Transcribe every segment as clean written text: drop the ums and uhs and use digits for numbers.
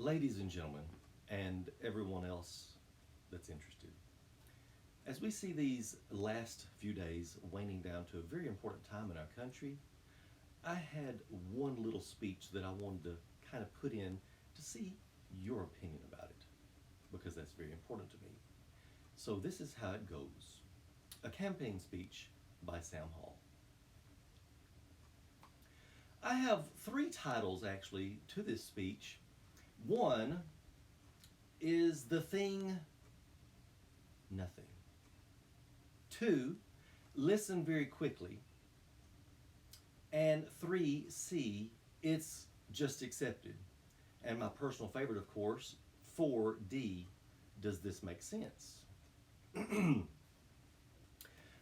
Ladies and gentlemen, and everyone else that's interested, as we see these last few days waning down to a very important time in our country, I had one little speech that I wanted to kind of put in to see your opinion about it, because that's very important to me. So, this is how it goes: a campaign speech by Sam Hall. I have three titles actually to this speech. One is The Thing Nothing. Two, Listen Very Quickly. And three, C, It's Just Accepted. And my personal favorite, of course, 4D, Does This Make Sense?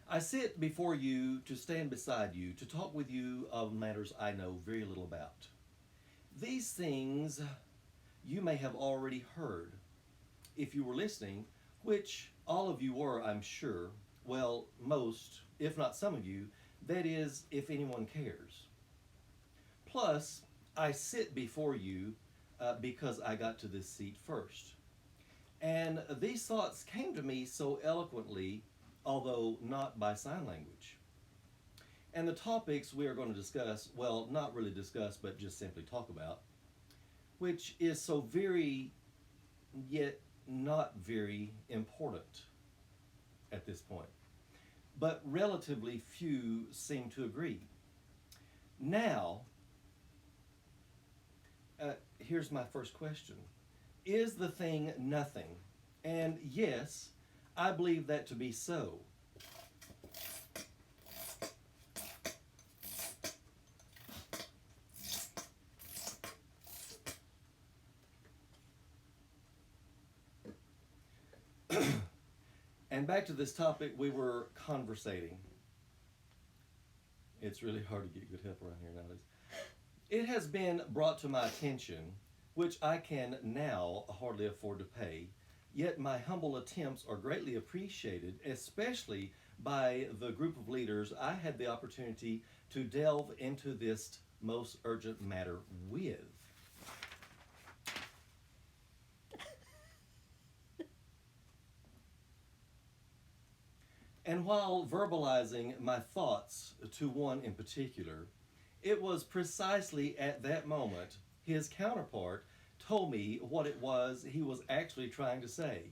I sit before you to stand beside you, to talk with you of matters I know very little about. These things you may have already heard if you were listening, which all of you were, I'm sure. Well, most, if not some of you, that is, if anyone cares. Plus, I sit before you because I got to this seat first. And these thoughts came to me so eloquently, although not by sign language. And the topics we are going to discuss, well, not really discuss, but just simply talk about, which is so very, yet not very important at this point. But relatively few seem to agree. Now, here's my first question: is the thing nothing? And yes, I believe that to be so. And back to this topic we were conversating. It's really hard to get good help around here nowadays. It has been brought to my attention, which I can now hardly afford to pay, yet my humble attempts are greatly appreciated, especially by the group of leaders I had the opportunity to delve into this most urgent matter with. And while verbalizing my thoughts to one in particular, it was precisely at that moment his counterpart told me what it was he was actually trying to say.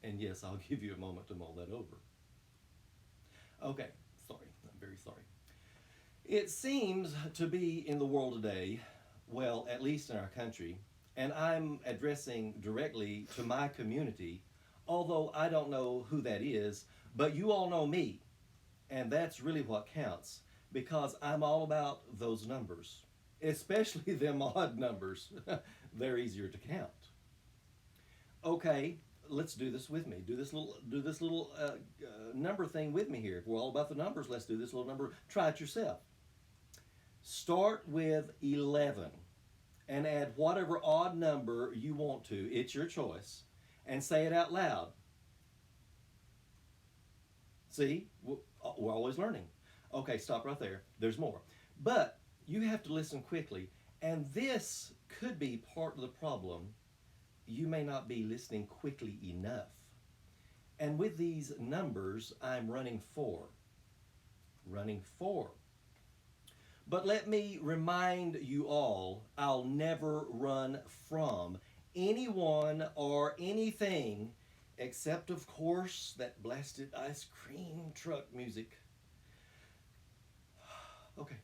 And yes, I'll give you a moment to mull that over. Okay, sorry, I'm very sorry. It seems to be in the world today, well, at least in our country, and I'm addressing directly to my community, although I don't know who that is, but you all know me, and that's really what counts, because I'm all about those numbers, especially them odd numbers. They're easier to count. Okay, let's do this with me. Do this little number thing with me here. If we're all about the numbers, let's do this little number. Try it yourself. Start with 11 and add whatever odd number you want to. It's your choice. And say it out loud. See, we're always learning. Okay, stop right there. There's more. But you have to listen quickly. And this could be part of the problem. You may not be listening quickly enough. And with these numbers, I'm running for. Running for. But let me remind you all, I'll never run from anyone or anything except, of course, that blasted ice cream truck music. Okay.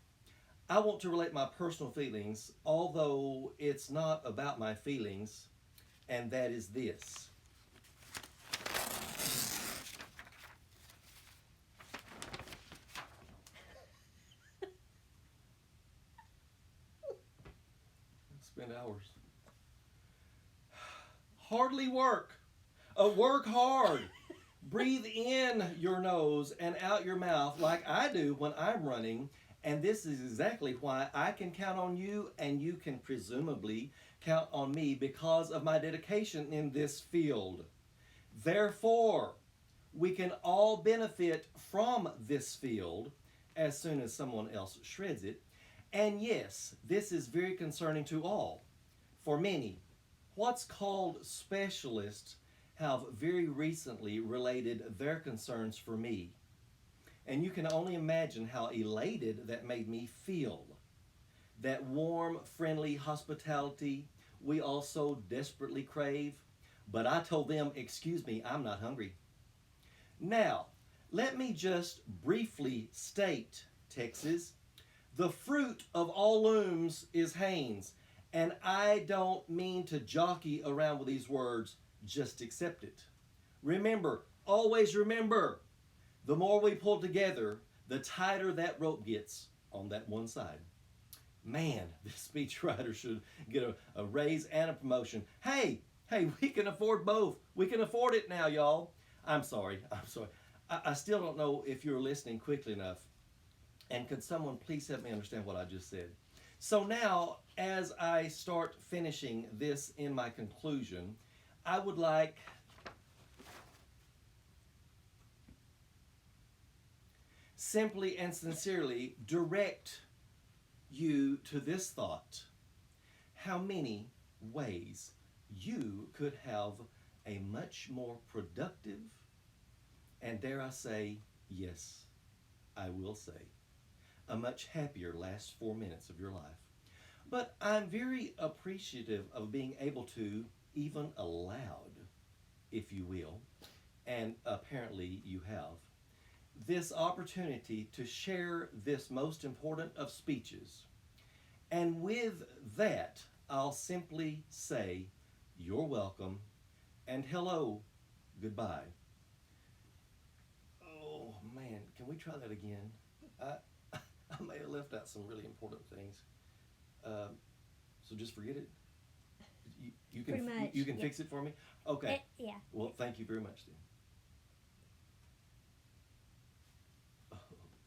I want to relate my personal feelings, although it's not about my feelings, and that is this. Spend hours. Hardly work. Work hard. Breathe in your nose and out your mouth like I do when I'm running. And this is exactly why I can count on you, and you can presumably count on me because of my dedication in this field. Therefore, we can all benefit from this field as soon as someone else shreds it. And yes, this is very concerning to all. For many, what's called specialists have very recently related their concerns for me. And you can only imagine how elated that made me feel. That warm, friendly hospitality we also desperately crave. But I told them, excuse me, I'm not hungry. Now, let me just briefly state, Texas, the fruit of all looms is Haynes. And I don't mean to jockey around with these words, just accept it. Remember, always remember, the more we pull together, the tighter that rope gets on that one side. Man, this speechwriter should get a raise and a promotion. Hey, we can afford both. We can afford it now, y'all. I'm sorry. I still don't know if you're listening quickly enough. And could someone please help me understand what I just said? So now, as I start finishing this in my conclusion, I would like simply and sincerely direct you to this thought. How many ways you could have a much more productive, and dare I say, yes, I will say, a much happier last 4 minutes of your life. But I'm very appreciative of being able to, even allowed, if you will, and apparently you have, this opportunity to share this most important of speeches. And with that, I'll simply say, you're welcome, and hello, goodbye. Oh man, can we try that again? I may have left out some really important things. So just forget it. You can Pretty much, you can yeah. fix it for me. Okay. Yeah. Well, thank you very much then.